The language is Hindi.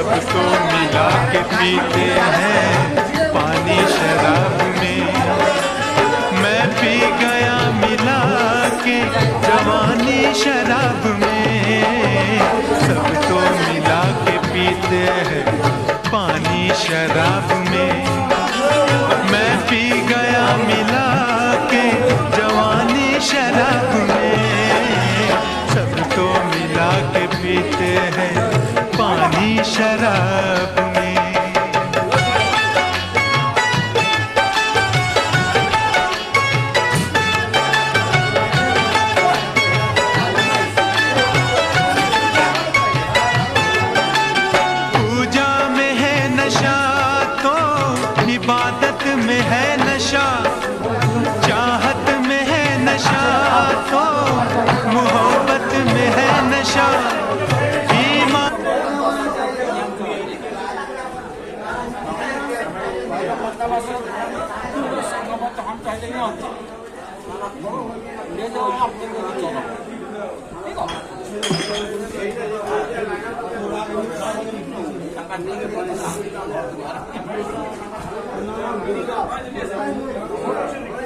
सबको मिला के पीते हैं पानी शराब में। मैं पी गया मिला के जवानी शराब में। सबको मिला के पीते हैं पानी शराब में। मैं पी गया मिला के जवानी शराब में। सबको मिला के पीते हैं पानी शराब में। पूजा में है नशा तो इबादत में है नशा। चाहत में है नशा तो मोहब्बत में है नशा। Jangan